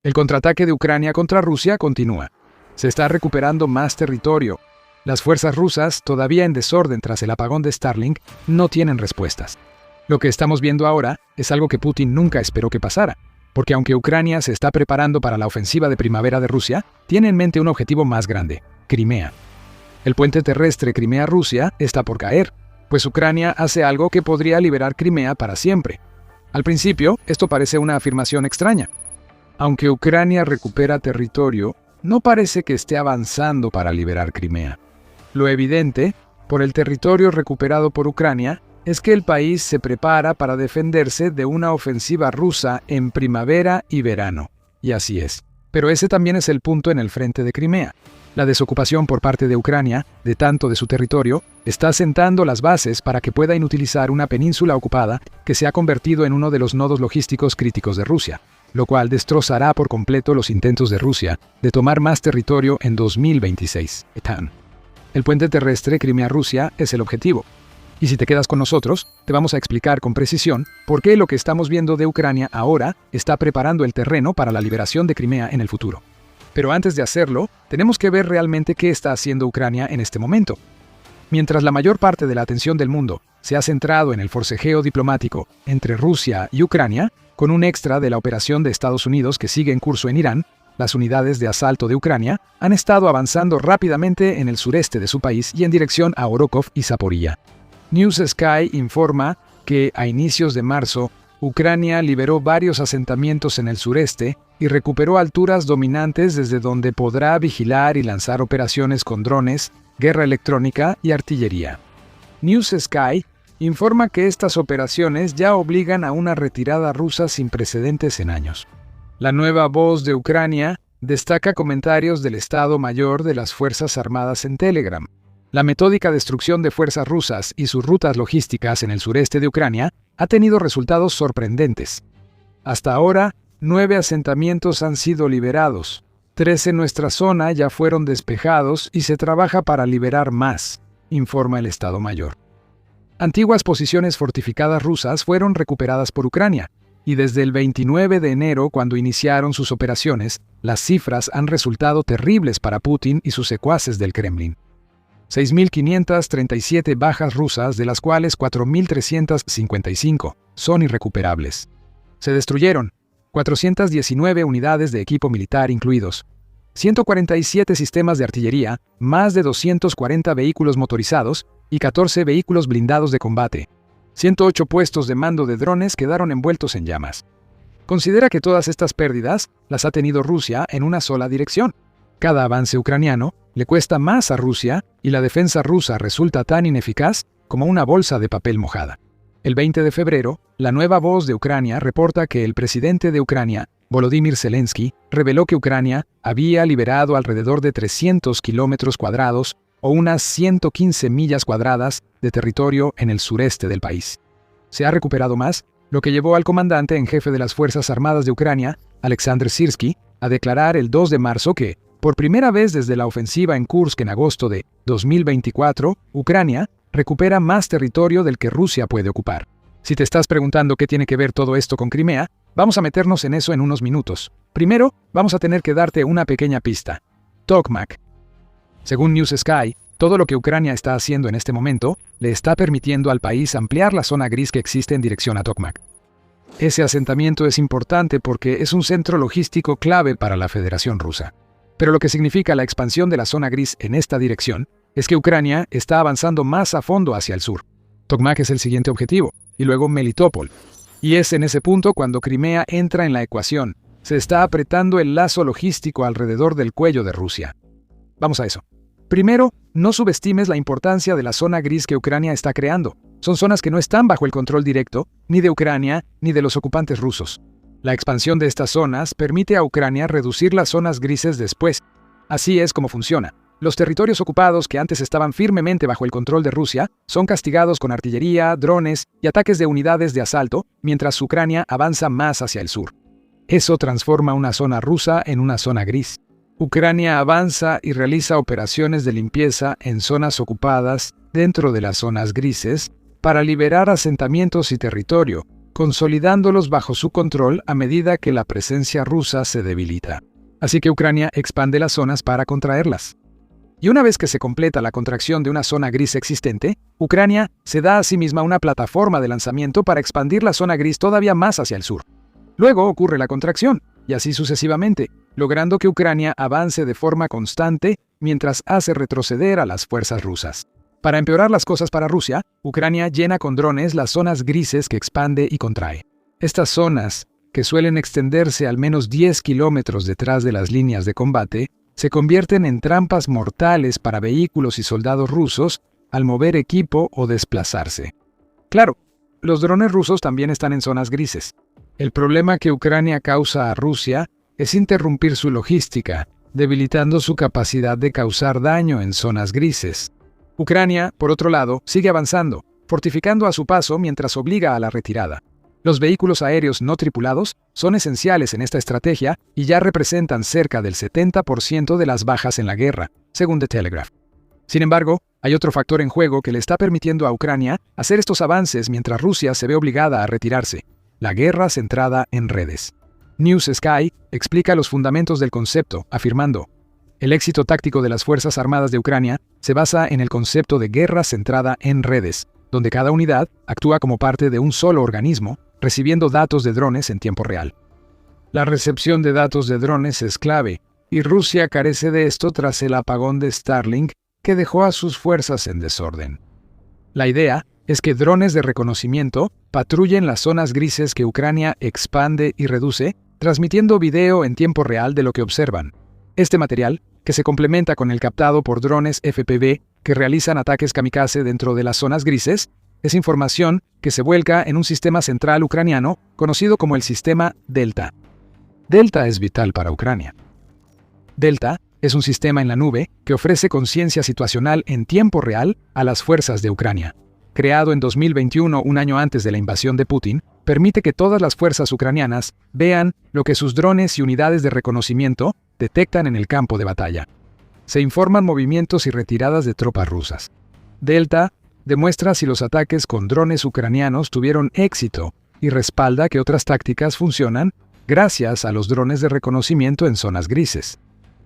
El contraataque de Ucrania contra Rusia continúa. Se está recuperando más territorio. Las fuerzas rusas, todavía en desorden tras el apagón de Starlink, no tienen respuestas. Lo que estamos viendo ahora es algo que Putin nunca esperó que pasara, porque aunque Ucrania se está preparando para la ofensiva de primavera de Rusia, tiene en mente un objetivo más grande: Crimea. El puente terrestre Crimea-Rusia está por caer, pues Ucrania hace algo que podría liberar Crimea para siempre. Al principio, esto parece una afirmación extraña. Aunque Ucrania recupera territorio, no parece que esté avanzando para liberar Crimea. Lo evidente, por el territorio recuperado por Ucrania, es que el país se prepara para defenderse de una ofensiva rusa en primavera y verano. Y así es. Pero ese también es el punto en el frente de Crimea. La desocupación por parte de Ucrania, de tanto de su territorio, está sentando las bases para que pueda inutilizar una península ocupada que se ha convertido en uno de los nodos logísticos críticos de Rusia, lo cual destrozará por completo los intentos de Rusia de tomar más territorio en 2026. El puente terrestre Crimea-Rusia es el objetivo. Y si te quedas con nosotros, te vamos a explicar con precisión por qué lo que estamos viendo de Ucrania ahora está preparando el terreno para la liberación de Crimea en el futuro. Pero antes de hacerlo, tenemos que ver realmente qué está haciendo Ucrania en este momento. Mientras la mayor parte de la atención del mundo se ha centrado en el forcejeo diplomático entre Rusia y Ucrania, con un extra de la operación de Estados Unidos que sigue en curso en Irán, las unidades de asalto de Ucrania han estado avanzando rápidamente en el sureste de su país y en dirección a Orokov y Zaporilla. News Sky informa que a inicios de marzo, Ucrania liberó varios asentamientos en el sureste y recuperó alturas dominantes desde donde podrá vigilar y lanzar operaciones con drones, guerra electrónica y artillería. News Sky informa que estas operaciones ya obligan a una retirada rusa sin precedentes en años. La nueva voz de Ucrania destaca comentarios del Estado Mayor de las Fuerzas Armadas en Telegram. La metódica destrucción de fuerzas rusas y sus rutas logísticas en el sureste de Ucrania ha tenido resultados sorprendentes. Hasta ahora, 9 asentamientos han sido liberados, 3 en nuestra zona ya fueron despejados y se trabaja para liberar más, informa el Estado Mayor. Antiguas posiciones fortificadas rusas fueron recuperadas por Ucrania, y desde el 29 de enero, cuando iniciaron sus operaciones, las cifras han resultado terribles para Putin y sus secuaces del Kremlin. 6.537 bajas rusas, de las cuales 4.355 son irrecuperables. Se destruyeron 419 unidades de equipo militar incluidos, 147 sistemas de artillería, más de 240 vehículos motorizados y 14 vehículos blindados de combate. 108 puestos de mando de drones quedaron envueltos en llamas. Considera que todas estas pérdidas las ha tenido Rusia en una sola dirección. Cada avance ucraniano le cuesta más a Rusia y la defensa rusa resulta tan ineficaz como una bolsa de papel mojada. El 20 de febrero, la nueva voz de Ucrania reporta que el presidente de Ucrania, Volodymyr Zelensky, reveló que Ucrania había liberado alrededor de 300 kilómetros cuadrados o unas 115 millas cuadradas de territorio en el sureste del país. Se ha recuperado más, lo que llevó al comandante en jefe de las Fuerzas Armadas de Ucrania, Alexander Syrskyi, a declarar el 2 de marzo que, por primera vez desde la ofensiva en Kursk en agosto de 2024, Ucrania recupera más territorio del que Rusia puede ocupar. Si te estás preguntando qué tiene que ver todo esto con Crimea, vamos a meternos en eso en unos minutos. Primero, vamos a tener que darte una pequeña pista. Tokmak. Según News Sky, todo lo que Ucrania está haciendo en este momento le está permitiendo al país ampliar la zona gris que existe en dirección a Tokmak. Ese asentamiento es importante porque es un centro logístico clave para la Federación Rusa. Pero lo que significa la expansión de la zona gris en esta dirección es que Ucrania está avanzando más a fondo hacia el sur. Tokmak es el siguiente objetivo, y luego Melitopol. Y es en ese punto cuando Crimea entra en la ecuación. Se está apretando el lazo logístico alrededor del cuello de Rusia. Vamos a eso. Primero, no subestimes la importancia de la zona gris que Ucrania está creando. Son zonas que no están bajo el control directo, ni de Ucrania, ni de los ocupantes rusos. La expansión de estas zonas permite a Ucrania reducir las zonas grises después. Así es como funciona. Los territorios ocupados que antes estaban firmemente bajo el control de Rusia son castigados con artillería, drones y ataques de unidades de asalto, mientras Ucrania avanza más hacia el sur. Eso transforma una zona rusa en una zona gris. Ucrania avanza y realiza operaciones de limpieza en zonas ocupadas dentro de las zonas grises para liberar asentamientos y territorio, consolidándolos bajo su control a medida que la presencia rusa se debilita. Así que Ucrania expande las zonas para contraerlas. Y una vez que se completa la contracción de una zona gris existente, Ucrania se da a sí misma una plataforma de lanzamiento para expandir la zona gris todavía más hacia el sur. Luego ocurre la contracción, y así sucesivamente, logrando que Ucrania avance de forma constante mientras hace retroceder a las fuerzas rusas. Para empeorar las cosas para Rusia, Ucrania llena con drones las zonas grises que expande y contrae. Estas zonas, que suelen extenderse al menos 10 kilómetros detrás de las líneas de combate, se convierten en trampas mortales para vehículos y soldados rusos al mover equipo o desplazarse. Claro, los drones rusos también están en zonas grises. El problema que Ucrania causa a Rusia es interrumpir su logística, debilitando su capacidad de causar daño en zonas grises. Ucrania, por otro lado, sigue avanzando, fortificando a su paso mientras obliga a la retirada. Los vehículos aéreos no tripulados son esenciales en esta estrategia y ya representan cerca del 70% de las bajas en la guerra, según The Telegraph. Sin embargo, hay otro factor en juego que le está permitiendo a Ucrania hacer estos avances mientras Rusia se ve obligada a retirarse: la guerra centrada en redes. News Sky explica los fundamentos del concepto, afirmando: el éxito táctico de las Fuerzas Armadas de Ucrania se basa en el concepto de guerra centrada en redes, donde cada unidad actúa como parte de un solo organismo, recibiendo datos de drones en tiempo real. La recepción de datos de drones es clave, y Rusia carece de esto tras el apagón de Starlink que dejó a sus fuerzas en desorden. La idea es que drones de reconocimiento patrullen las zonas grises que Ucrania expande y reduce, transmitiendo video en tiempo real de lo que observan. Este material, que se complementa con el captado por drones FPV que realizan ataques kamikaze dentro de las zonas grises, es información que se vuelca en un sistema central ucraniano conocido como el sistema Delta. Delta es vital para Ucrania. Delta es un sistema en la nube que ofrece conciencia situacional en tiempo real a las fuerzas de Ucrania. Creado en 2021, un año antes de la invasión de Putin, permite que todas las fuerzas ucranianas vean lo que sus drones y unidades de reconocimiento detectan en el campo de batalla. Se informan movimientos y retiradas de tropas rusas. Delta demuestra si los ataques con drones ucranianos tuvieron éxito y respalda que otras tácticas funcionan gracias a los drones de reconocimiento en zonas grises.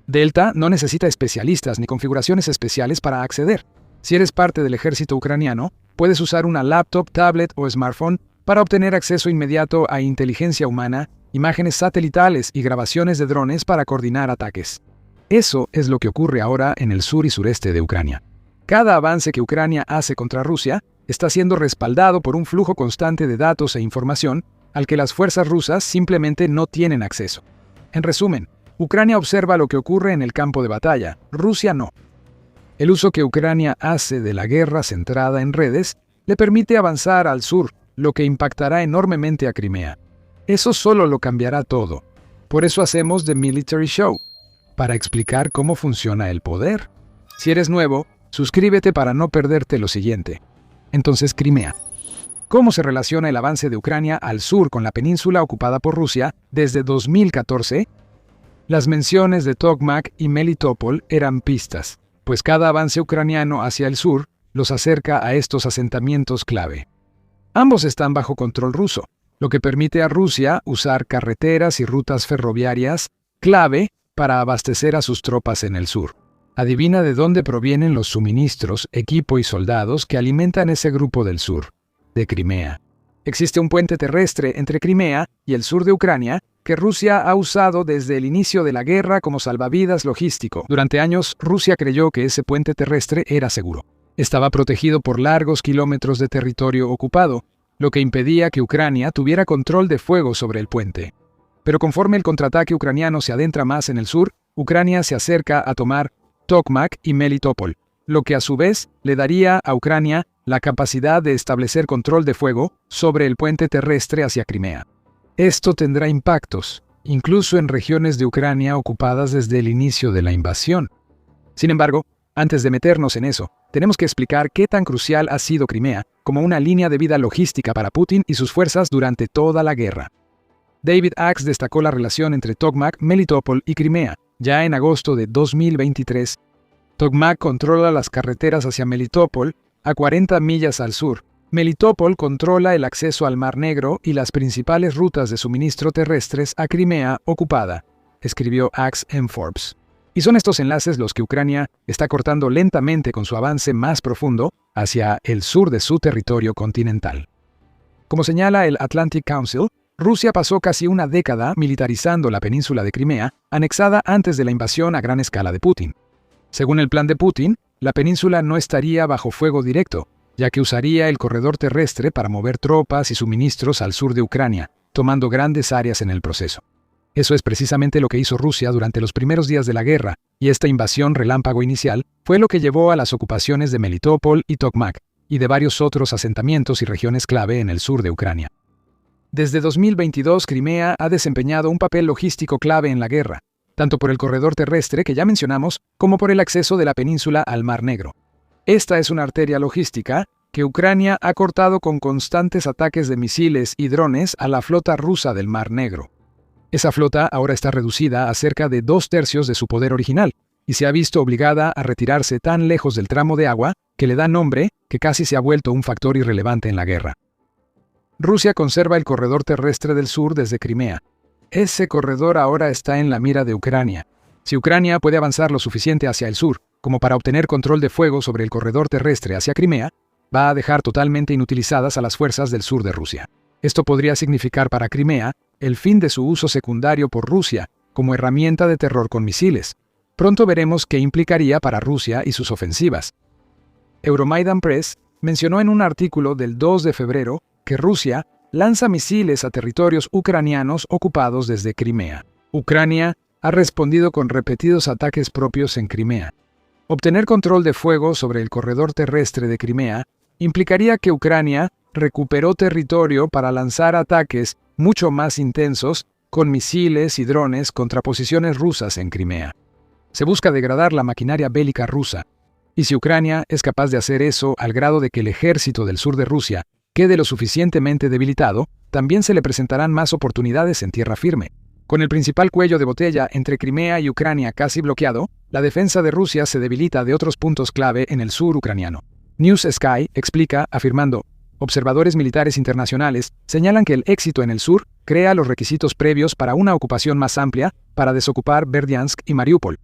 Delta no necesita especialistas ni configuraciones especiales para acceder. Si eres parte del ejército ucraniano, puedes usar una laptop, tablet o smartphone para obtener acceso inmediato a inteligencia humana, imágenes satelitales y grabaciones de drones para coordinar ataques. Eso es lo que ocurre ahora en el sur y sureste de Ucrania. Cada avance que Ucrania hace contra Rusia está siendo respaldado por un flujo constante de datos e información al que las fuerzas rusas simplemente no tienen acceso. En resumen, Ucrania observa lo que ocurre en el campo de batalla, Rusia no. El uso que Ucrania hace de la guerra centrada en redes le permite avanzar al sur, lo que impactará enormemente a Crimea. Eso solo lo cambiará todo. Por eso hacemos The Military Show, para explicar cómo funciona el poder. Si eres nuevo, suscríbete para no perderte lo siguiente. Entonces, Crimea. ¿Cómo se relaciona el avance de Ucrania al sur con la península ocupada por Rusia desde 2014? Las menciones de Tokmak y Melitopol eran pistas, pues cada avance ucraniano hacia el sur los acerca a estos asentamientos clave. Ambos están bajo control ruso, lo que permite a Rusia usar carreteras y rutas ferroviarias clave para abastecer a sus tropas en el sur. Adivina de dónde provienen los suministros, equipo y soldados que alimentan ese grupo del sur. De Crimea. Existe un puente terrestre entre Crimea y el sur de Ucrania que Rusia ha usado desde el inicio de la guerra como salvavidas logístico. Durante años, Rusia creyó que ese puente terrestre era seguro. Estaba protegido por largos kilómetros de territorio ocupado, lo que impedía que Ucrania tuviera control de fuego sobre el puente. Pero conforme el contraataque ucraniano se adentra más en el sur, Ucrania se acerca a tomar Tokmak y Melitopol, lo que a su vez le daría a Ucrania la capacidad de establecer control de fuego sobre el puente terrestre hacia Crimea. Esto tendrá impactos, incluso en regiones de Ucrania ocupadas desde el inicio de la invasión. Sin embargo, antes de meternos en eso, tenemos que explicar qué tan crucial ha sido Crimea como una línea de vida logística para Putin y sus fuerzas durante toda la guerra. David Axe destacó la relación entre Tokmak, Melitopol y Crimea, ya en agosto de 2023. Tokmak controla las carreteras hacia Melitopol, a 40 millas al sur, Melitopol controla el acceso al Mar Negro y las principales rutas de suministro terrestres a Crimea ocupada, escribió Axe en Forbes. Y son estos enlaces los que Ucrania está cortando lentamente con su avance más profundo hacia el sur de su territorio continental. Como señala el Atlantic Council, Rusia pasó casi una década militarizando la península de Crimea, anexada antes de la invasión a gran escala de Putin. Según el plan de Putin, la península no estaría bajo fuego directo, ya que usaría el corredor terrestre para mover tropas y suministros al sur de Ucrania, tomando grandes áreas en el proceso. Eso es precisamente lo que hizo Rusia durante los primeros días de la guerra, y esta invasión relámpago inicial fue lo que llevó a las ocupaciones de Melitopol y Tokmak, y de varios otros asentamientos y regiones clave en el sur de Ucrania. Desde 2022, Crimea ha desempeñado un papel logístico clave en la guerra, tanto por el corredor terrestre que ya mencionamos, como por el acceso de la península al Mar Negro. Esta es una arteria logística que Ucrania ha cortado con constantes ataques de misiles y drones a la flota rusa del Mar Negro. Esa flota ahora está reducida a cerca de 2/3 de su poder original, y se ha visto obligada a retirarse tan lejos del tramo de agua que le da nombre que casi se ha vuelto un factor irrelevante en la guerra. Rusia conserva el corredor terrestre del sur desde Crimea. Ese corredor ahora está en la mira de Ucrania. Si Ucrania puede avanzar lo suficiente hacia el sur como para obtener control de fuego sobre el corredor terrestre hacia Crimea, va a dejar totalmente inutilizadas a las fuerzas del sur de Rusia. Esto podría significar para Crimea el fin de su uso secundario por Rusia como herramienta de terror con misiles. Pronto veremos qué implicaría para Rusia y sus ofensivas. Euromaidan Press mencionó en un artículo del 2 de febrero que Rusia lanza misiles a territorios ucranianos ocupados desde Crimea. Ucrania ha respondido con repetidos ataques propios en Crimea. Obtener control de fuego sobre el corredor terrestre de Crimea implicaría que Ucrania recuperó territorio para lanzar ataques mucho más intensos con misiles y drones contra posiciones rusas en Crimea. Se busca degradar la maquinaria bélica rusa, y si Ucrania es capaz de hacer eso al grado de que el ejército del sur de Rusia quede lo suficientemente debilitado, también se le presentarán más oportunidades en tierra firme. Con el principal cuello de botella entre Crimea y Ucrania casi bloqueado, la defensa de Rusia se debilita de otros puntos clave en el sur ucraniano. News Sky explica, afirmando, observadores militares internacionales señalan que el éxito en el sur crea los requisitos previos para una ocupación más amplia para desocupar Berdyansk y Mariupol.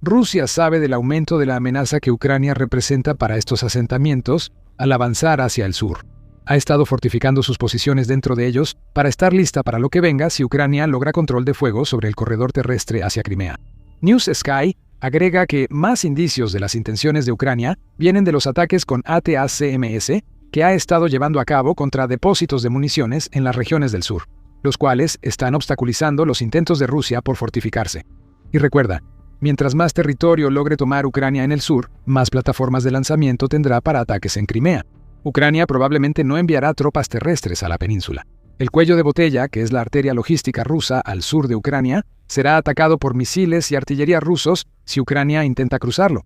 Rusia sabe del aumento de la amenaza que Ucrania representa para estos asentamientos al avanzar hacia el sur. Ha estado fortificando sus posiciones dentro de ellos para estar lista para lo que venga si Ucrania logra control de fuego sobre el corredor terrestre hacia Crimea. News Sky agrega que más indicios de las intenciones de Ucrania vienen de los ataques con ATACMS que ha estado llevando a cabo contra depósitos de municiones en las regiones del sur, los cuales están obstaculizando los intentos de Rusia por fortificarse. Y recuerda, mientras más territorio logre tomar Ucrania en el sur, más plataformas de lanzamiento tendrá para ataques en Crimea. Ucrania probablemente no enviará tropas terrestres a la península. El cuello de botella, que es la arteria logística rusa al sur de Ucrania, será atacado por misiles y artillería rusos si Ucrania intenta cruzarlo.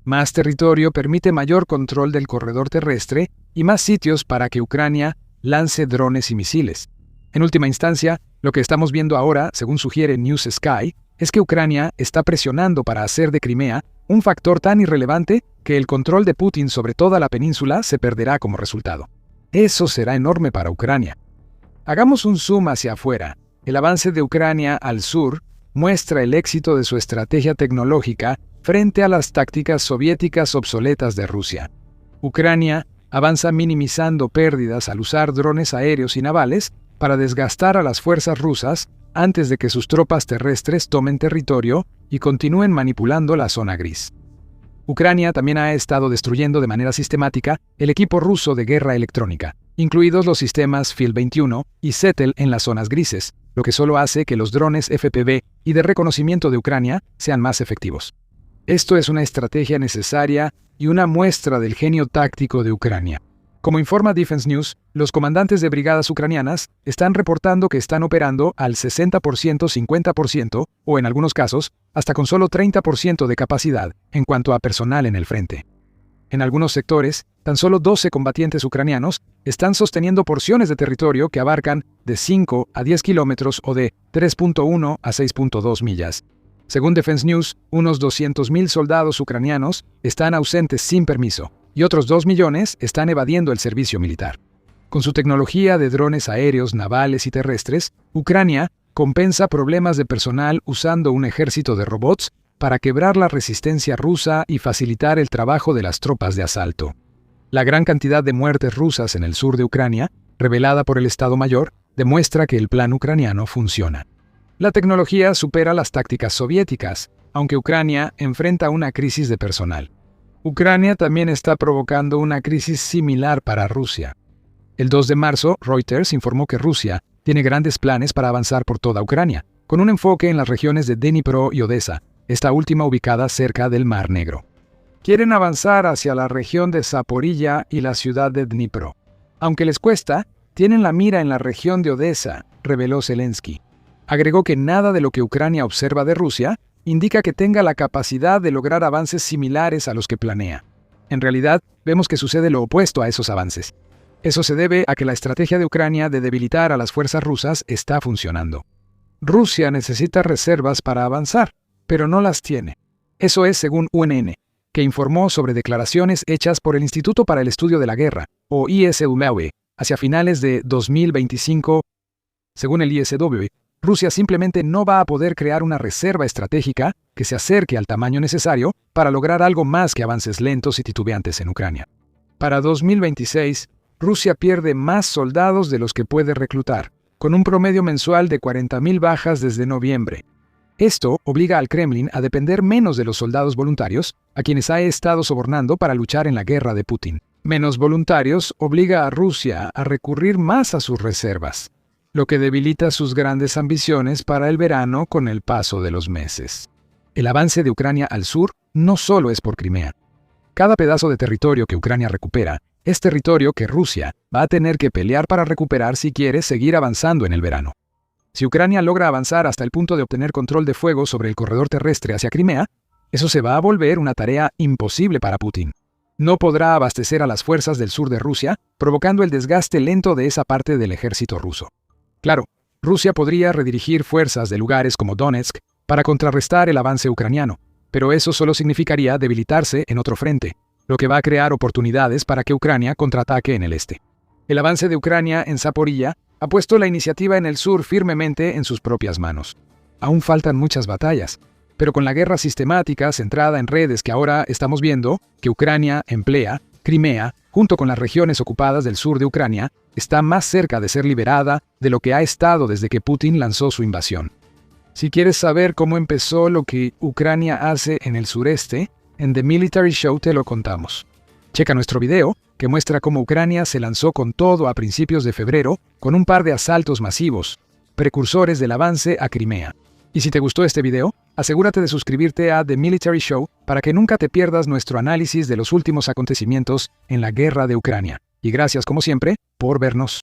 Más territorio permite mayor control del corredor terrestre y más sitios para que Ucrania lance drones y misiles. En última instancia, lo que estamos viendo ahora, según sugiere News Sky, es que Ucrania está presionando para hacer de Crimea un factor tan irrelevante que el control de Putin sobre toda la península se perderá como resultado. Eso será enorme para Ucrania. Hagamos un zoom hacia afuera. El avance de Ucrania al sur muestra el éxito de su estrategia tecnológica frente a las tácticas soviéticas obsoletas de Rusia. Ucrania avanza minimizando pérdidas al usar drones aéreos y navales para desgastar a las fuerzas rusas antes de que sus tropas terrestres tomen territorio y continúen manipulando la zona gris. Ucrania también ha estado destruyendo de manera sistemática el equipo ruso de guerra electrónica, incluidos los sistemas FIL-21 y SETEL en las zonas grises, lo que solo hace que los drones FPV y de reconocimiento de Ucrania sean más efectivos. Esto es una estrategia necesaria y una muestra del genio táctico de Ucrania. Como informa Defense News, los comandantes de brigadas ucranianas están reportando que están operando al 60%, 50% o en algunos casos, hasta con solo 30% de capacidad en cuanto a personal en el frente. En algunos sectores, tan solo 12 combatientes ucranianos están sosteniendo porciones de territorio que abarcan de 5 a 10 kilómetros o de 3.1 a 6.2 millas. Según Defense News, unos 200.000 soldados ucranianos están ausentes sin permiso, y otros 2 millones están evadiendo el servicio militar. Con su tecnología de drones aéreos, navales y terrestres, Ucrania compensa problemas de personal usando un ejército de robots para quebrar la resistencia rusa y facilitar el trabajo de las tropas de asalto. La gran cantidad de muertes rusas en el sur de Ucrania, revelada por el Estado Mayor, demuestra que el plan ucraniano funciona. La tecnología supera las tácticas soviéticas, aunque Ucrania enfrenta una crisis de personal. Ucrania también está provocando una crisis similar para Rusia. El 2 de marzo, Reuters informó que Rusia tiene grandes planes para avanzar por toda Ucrania, con un enfoque en las regiones de Dnipro y Odesa, esta última ubicada cerca del Mar Negro. Quieren avanzar hacia la región de Zaporilla y la ciudad de Dnipro. Aunque les cuesta, tienen la mira en la región de Odesa, reveló Zelensky. Agregó que nada de lo que Ucrania observa de Rusia indica que tenga la capacidad de lograr avances similares a los que planea. En realidad, vemos que sucede lo opuesto a esos avances. Eso se debe a que la estrategia de Ucrania de debilitar a las fuerzas rusas está funcionando. Rusia necesita reservas para avanzar, pero no las tiene. Eso es según UNN, que informó sobre declaraciones hechas por el Instituto para el Estudio de la Guerra, o ISW, hacia finales de 2025. Según el ISW, Rusia simplemente no va a poder crear una reserva estratégica que se acerque al tamaño necesario para lograr algo más que avances lentos y titubeantes en Ucrania. Para 2026, Rusia pierde más soldados de los que puede reclutar, con un promedio mensual de 40.000 bajas desde noviembre. Esto obliga al Kremlin a depender menos de los soldados voluntarios, a quienes ha estado sobornando para luchar en la guerra de Putin. Menos voluntarios obliga a Rusia a recurrir más a sus reservas, lo que debilita sus grandes ambiciones para el verano con el paso de los meses. El avance de Ucrania al sur no solo es por Crimea. Cada pedazo de territorio que Ucrania recupera es territorio que Rusia va a tener que pelear para recuperar si quiere seguir avanzando en el verano. Si Ucrania logra avanzar hasta el punto de obtener control de fuego sobre el corredor terrestre hacia Crimea, eso se va a volver una tarea imposible para Putin. No podrá abastecer a las fuerzas del sur de Rusia, provocando el desgaste lento de esa parte del ejército ruso. Claro, Rusia podría redirigir fuerzas de lugares como Donetsk para contrarrestar el avance ucraniano, pero eso solo significaría debilitarse en otro frente, lo que va a crear oportunidades para que Ucrania contraataque en el este. El avance de Ucrania en Zaporilla ha puesto la iniciativa en el sur firmemente en sus propias manos. Aún faltan muchas batallas, pero con la guerra sistemática centrada en redes que ahora estamos viendo, que Ucrania emplea, Crimea, junto con las regiones ocupadas del sur de Ucrania, está más cerca de ser liberada de lo que ha estado desde que Putin lanzó su invasión. Si quieres saber cómo empezó lo que Ucrania hace en el sureste, en The Military Show te lo contamos. Checa nuestro video, que muestra cómo Ucrania se lanzó con todo a principios de febrero, con un par de asaltos masivos, precursores del avance a Crimea. Y si te gustó este video, asegúrate de suscribirte a The Military Show para que nunca te pierdas nuestro análisis de los últimos acontecimientos en la guerra de Ucrania. Y gracias, como siempre, por vernos.